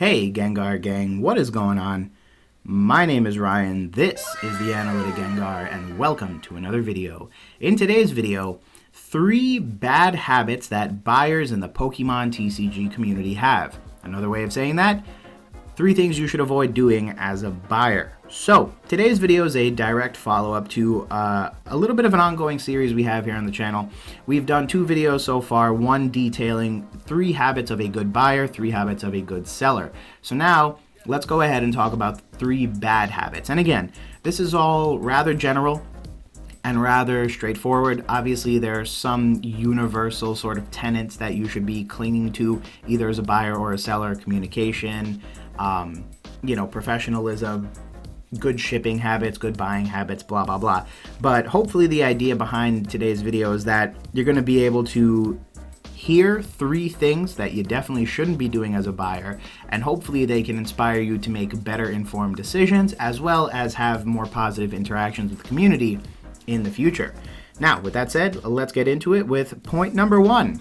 Hey Gengar Gang, what is going on? My name is Ryan, this is the Analytic Gengar, and welcome to another video. In today's video, 3 bad habits that buyers in the Pokemon TCG community have. Another way of saying that, 3 things you should avoid doing as a buyer. So, today's video is a direct follow-up to a little bit of an ongoing series we have here on the channel. We've done 2 videos so far, one detailing 3 habits of a good buyer, 3 habits of a good seller. So now, let's go ahead and talk about 3 bad habits. And again, this is all rather general and rather straightforward. Obviously, there are some universal sort of tenets that you should be clinging to, either as a buyer or a seller: communication, professionalism, good shipping habits, good buying habits, blah, blah, blah. But hopefully the idea behind today's video is that you're going to be able to hear 3 things that you definitely shouldn't be doing as a buyer, and hopefully they can inspire you to make better informed decisions, as well as have more positive interactions with the community in the future. Now, with that said, let's get into it with point number 1.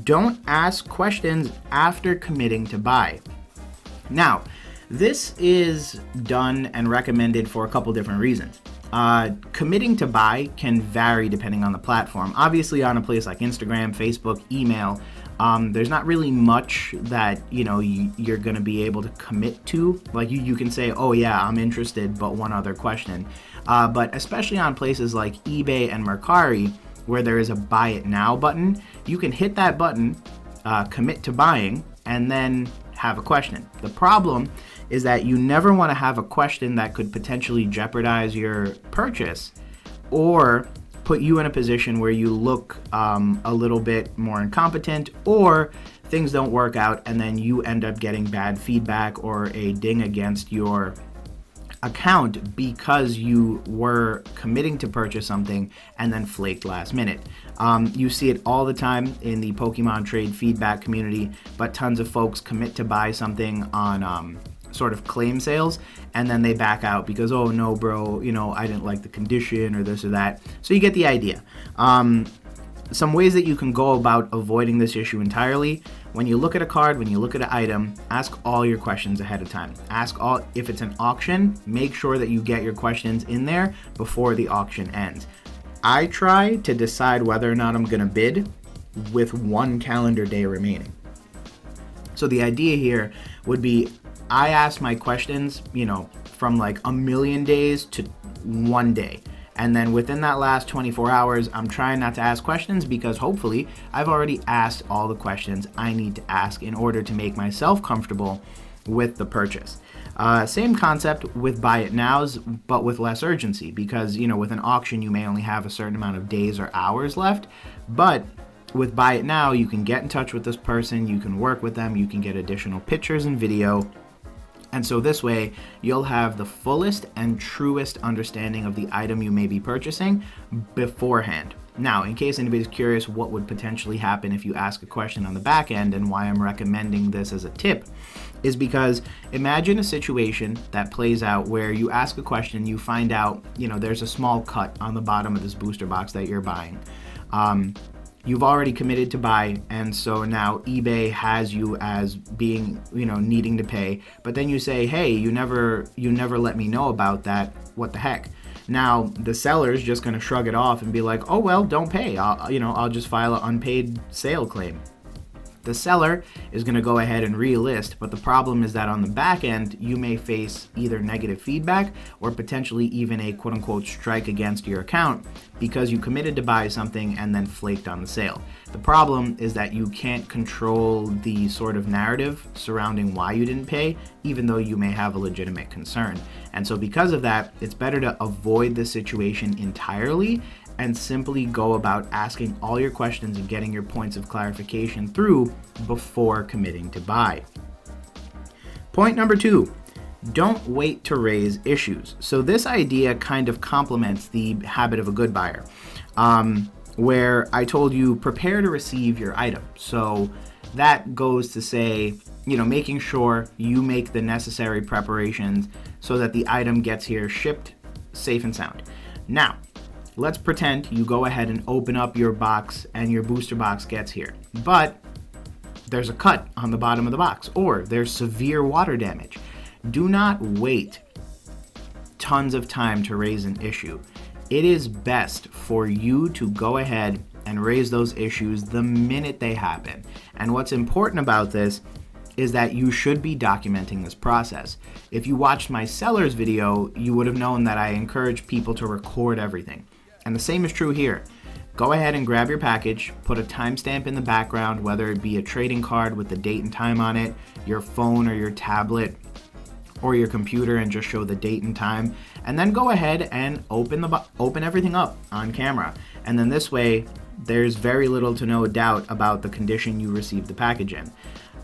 Don't ask questions after committing to buy. Now, this is done and recommended for a couple different reasons. Committing to buy can vary depending on the platform. Obviously, on a place like Instagram, Facebook, email, there's not really much that you're going to be able to commit to. Like you can say, oh yeah, I'm interested, but one other question. But especially on places like eBay and Mercari, where there is a buy it now button, you can hit that button, commit to buying, and then have a question. The problem is that you never want to have a question that could potentially jeopardize your purchase or put you in a position where you look a little bit more incompetent, or things don't work out and then you end up getting bad feedback or a ding against your account because you were committing to purchase something and then flaked last minute. You see it all the time in the Pokemon trade feedback community, but tons of folks commit to buy something on sort of claim sales, and then they back out because, oh no bro, I didn't like the condition or this or that. So you get the idea. Some ways that you can go about avoiding this issue entirely: when you look at a card, when you look at an item, ask all your questions ahead of time. If it's an auction, make sure that you get your questions in there before the auction ends. I try to decide whether or not I'm going to bid with 1 calendar day remaining. So the idea here would be, I ask my questions, from like a million days to 1 day. And then within that last 24 hours, I'm trying not to ask questions because hopefully I've already asked all the questions I need to ask in order to make myself comfortable with the purchase. Same concept with buy it nows, but with less urgency, because with an auction you may only have a certain amount of days or hours left. But with buy it now, you can get in touch with this person, you can work with them, you can get additional pictures and video. And so this way, you'll have the fullest and truest understanding of the item you may be purchasing beforehand. Now, in case anybody's curious what would potentially happen if you ask a question on the back end, and why I'm recommending this as a tip, is because imagine a situation that plays out where you ask a question, you find out, there's a small cut on the bottom of this booster box that you're buying. You've already committed to buy, and so now eBay has you as being, needing to pay. But then you say, hey, you never let me know about that. What the heck? Now the seller's just going to shrug it off and be like, oh well, don't pay. I'll just file an unpaid sale claim. The seller is going to go ahead and relist, but the problem is that on the back end, you may face either negative feedback or potentially even a quote-unquote strike against your account because you committed to buy something and then flaked on the sale. The problem is that you can't control the sort of narrative surrounding why you didn't pay, even though you may have a legitimate concern. And so because of that, it's better to avoid the situation entirely and simply go about asking all your questions and getting your points of clarification through before committing to buy. Point number 2, don't wait to raise issues. So this idea kind of complements the habit of a good buyer, where I told you prepare to receive your item. So that goes to say, making sure you make the necessary preparations so that the item gets here shipped safe and sound. Now, let's pretend you go ahead and open up your box and your booster box gets here. But there's a cut on the bottom of the box, or there's severe water damage. Do not wait tons of time to raise an issue. It is best for you to go ahead and raise those issues the minute they happen. And what's important about this is that you should be documenting this process. If you watched my sellers video, you would have known that I encourage people to record everything. And the same is true here. Go ahead and grab your package, put a timestamp in the background, whether it be a trading card with the date and time on it, your phone or your tablet, or your computer, and just show the date and time, and then go ahead and open everything up on camera. And then this way, there's very little to no doubt about the condition you received the package in.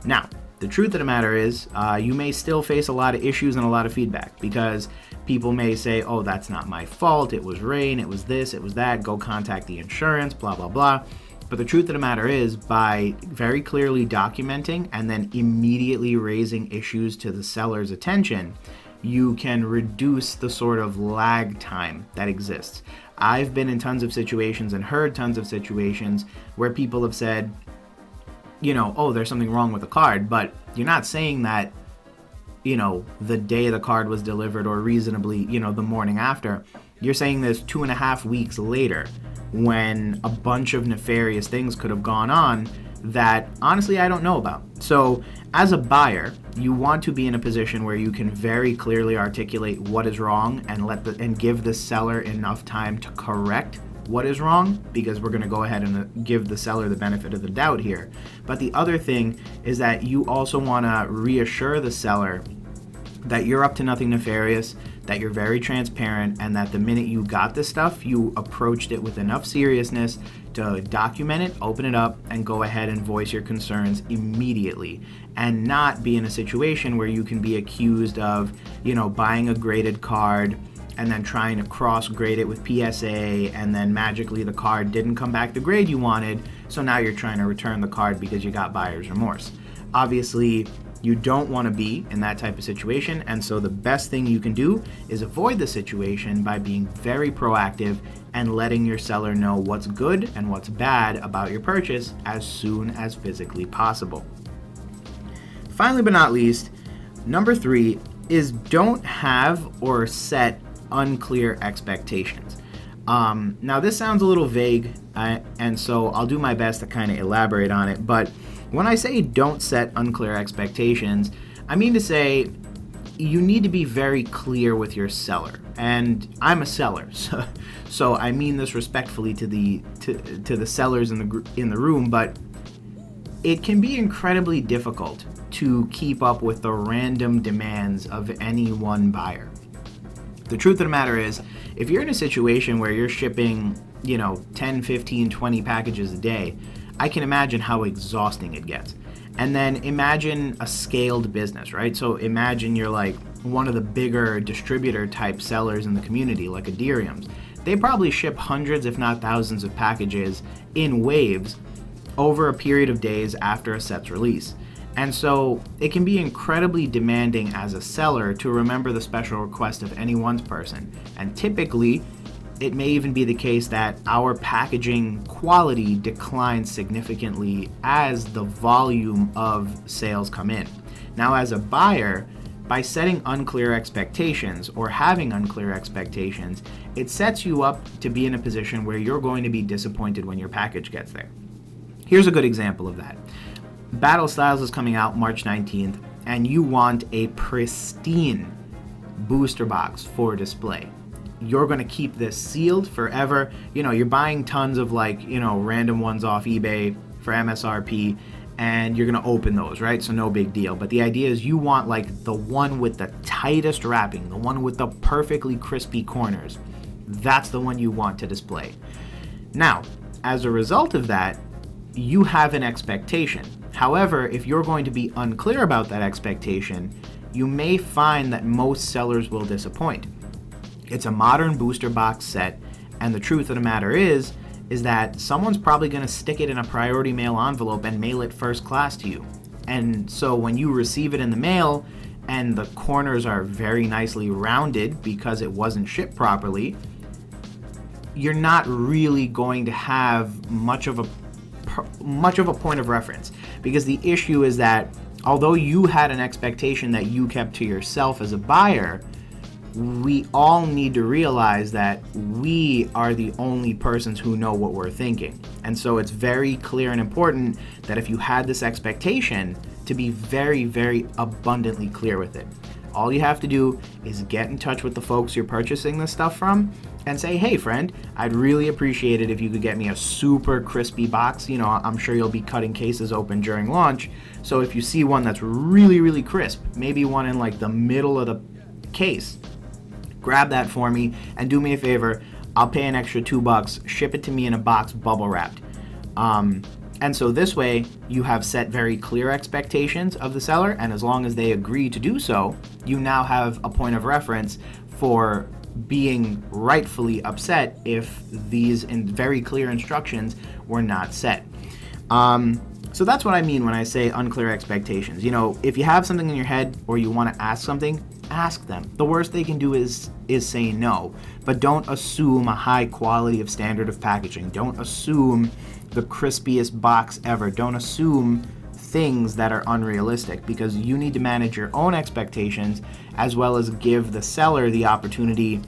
Now, the truth of the matter is, you may still face a lot of issues and a lot of feedback, because people may say, oh, that's not my fault, it was rain, it was this, it was that, go contact the insurance, blah, blah, blah. But the truth of the matter is, by very clearly documenting and then immediately raising issues to the seller's attention, you can reduce the sort of lag time that exists. I've been in tons of situations and heard tons of situations where people have said, you know, oh, there's something wrong with the card, but you're not saying that, you know, the day the card was delivered or reasonably, you know, the morning after. You're saying this 2.5 weeks later, when a bunch of nefarious things could have gone on that honestly I don't know about. So as a buyer, you want to be in a position where you can very clearly articulate what is wrong and give the seller enough time to correct what is wrong, because we're going to go ahead and give the seller the benefit of the doubt here. But the other thing is that you also want to reassure the seller that you're up to nothing nefarious, that you're very transparent, and that the minute you got this stuff, you approached it with enough seriousness to document it, open it up, and go ahead and voice your concerns immediately, and not be in a situation where you can be accused of, you know, buying a graded card and then trying to cross-grade it with PSA, and then magically the card didn't come back the grade you wanted, so now you're trying to return the card because you got buyer's remorse. Obviously, you don't want to be in that type of situation, and so the best thing you can do is avoid the situation by being very proactive and letting your seller know what's good and what's bad about your purchase as soon as physically possible. Finally but not least, number 3 is don't have or set unclear expectations. Now this sounds a little vague, and so I'll do my best to kind of elaborate on it, but when I say don't set unclear expectations, I mean to say you need to be very clear with your seller. And I'm a seller, so I mean this respectfully to the sellers in the room, but it can be incredibly difficult to keep up with the random demands of any one buyer. The truth of the matter is, if you're in a situation where you're shipping, 10, 15, 20 packages a day, I can imagine how exhausting it gets. And then imagine a scaled business, right? So imagine you're like one of the bigger distributor type sellers in the community, like Ethereum's. They probably ship hundreds, if not thousands, of packages in waves over a period of days after a set's release. And so it can be incredibly demanding as a seller to remember the special request of any one person. And typically, it may even be the case that our packaging quality declines significantly as the volume of sales come in. Now, as a buyer, by setting unclear expectations or having unclear expectations, it sets you up to be in a position where you're going to be disappointed when your package gets there. Here's a good example of that. Battle Styles is coming out March 19th, and you want a pristine booster box for display. You're going to keep this sealed forever. You're buying tons of random ones off eBay for MSRP, and you're going to open those, right? So no big deal. But the idea is you want the one with the tightest wrapping, the one with the perfectly crispy corners. That's the one you want to display. Now, as a result of that, you have an expectation. However, if you're going to be unclear about that expectation, you may find that most sellers will disappoint. It's a modern booster box set, and the truth of the matter is that someone's probably going to stick it in a priority mail envelope and mail it first class to you. And so when you receive it in the mail and the corners are very nicely rounded because it wasn't shipped properly, you're not really going to have much of much of a point of reference, because the issue is that although you had an expectation that you kept to yourself as a buyer, we all need to realize that we are the only persons who know what we're thinking. And so it's very clear and important that if you had this expectation, to be very, very abundantly clear with it. All you have to do is get in touch with the folks you're purchasing this stuff from and say, hey friend, I'd really appreciate it if you could get me a super crispy box. You know, I'm sure you'll be cutting cases open during launch. So if you see one that's really, really crisp, maybe one in like the middle of the case, grab that for me and do me a favor. I'll pay an extra $2, ship it to me in a box bubble wrapped. And so this way you have set very clear expectations of the seller, and as long as they agree to do so, you now have a point of reference for being rightfully upset if these very clear instructions were not set. So that's what I mean when I say unclear expectations. You know, if you have something in your head or you want to ask something, ask them. The worst they can do is say no, but don't assume a high quality of standard of packaging. Don't assume the crispiest box ever. Don't assume things that are unrealistic, because you need to manage your own expectations as well as give the seller the opportunity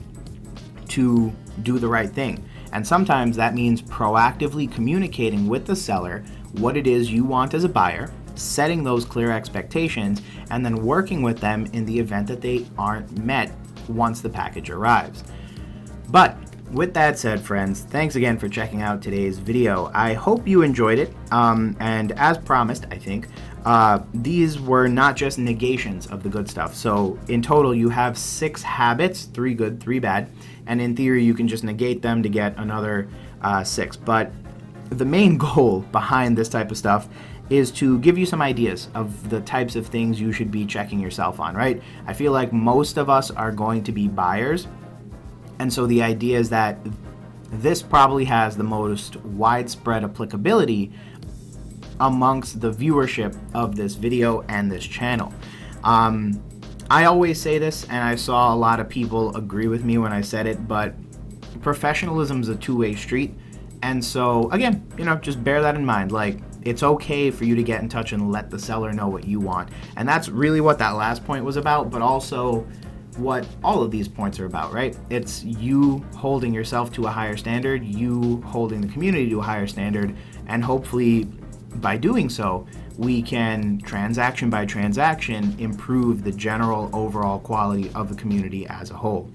to do the right thing. And sometimes that means proactively communicating with the seller what it is you want as a buyer, setting those clear expectations, and then working with them in the event that they aren't met once the package arrives. But with that said, friends, thanks again for checking out today's video. I hope you enjoyed it, and as promised, I think, these were not just negations of the good stuff. So in total, you have 6 habits, 3 good, 3 bad, and in theory, you can just negate them to get another 6. But the main goal behind this type of stuff is to give you some ideas of the types of things you should be checking yourself on, right? I feel like most of us are going to be buyers, and so the idea is that this probably has the most widespread applicability amongst the viewership of this video and this channel. I always say this, and I saw a lot of people agree with me when I said it, but professionalism is a two-way street. And so, again, you know, just bear that in mind. Like, it's okay for you to get in touch and let the seller know what you want. And that's really what that last point was about, but also what all of these points are about, right? It's you holding yourself to a higher standard, you holding the community to a higher standard, and hopefully by doing so, we can, transaction by transaction, improve the general overall quality of the community as a whole.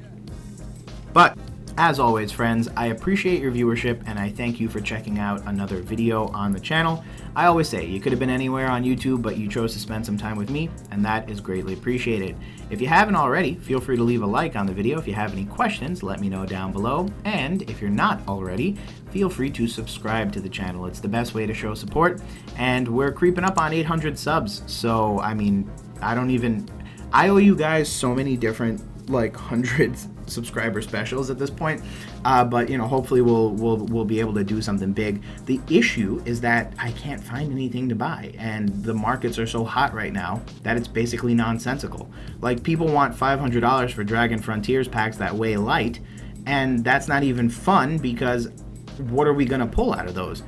But as always, friends, I appreciate your viewership and I thank you for checking out another video on the channel. I always say you could have been anywhere on YouTube, but you chose to spend some time with me, and that is greatly appreciated. If you haven't already, feel free to leave a like on the video. If you have any questions, let me know down below. And if you're not already, feel free to subscribe to the channel. It's the best way to show support, and we're creeping up on 800 subs. So, I mean, I owe you guys so many different, like, hundreds subscriber specials at this point, but you know, hopefully we'll be able to do something big. The issue is that I can't find anything to buy, and the markets are so hot right now that it's basically nonsensical. Like, people want $500 for Dragon Frontiers packs that weigh light, and that's not even fun, because what are we gonna pull out of those?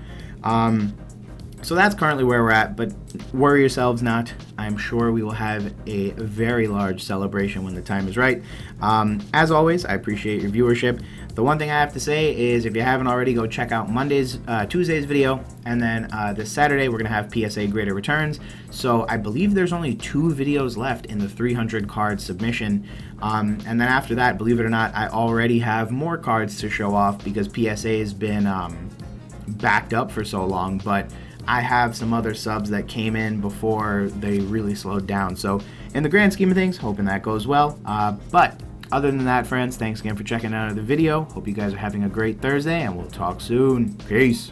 So that's currently where we're at, but worry yourselves not. I'm sure we will have a very large celebration when the time is right. As always, I appreciate your viewership. The one thing I have to say is, if you haven't already, go check out Tuesday's video, and then this Saturday we're gonna have PSA Greater Returns. So I believe there's only 2 videos left in the 300 card submission, and then after that, believe it or not, I already have more cards to show off because PSA has been backed up for so long, but I have some other subs that came in before they really slowed down. So in the grand scheme of things, hoping that goes well. But other than that, friends, thanks again for checking out the video. Hope you guys are having a great Thursday, and we'll talk soon. Peace.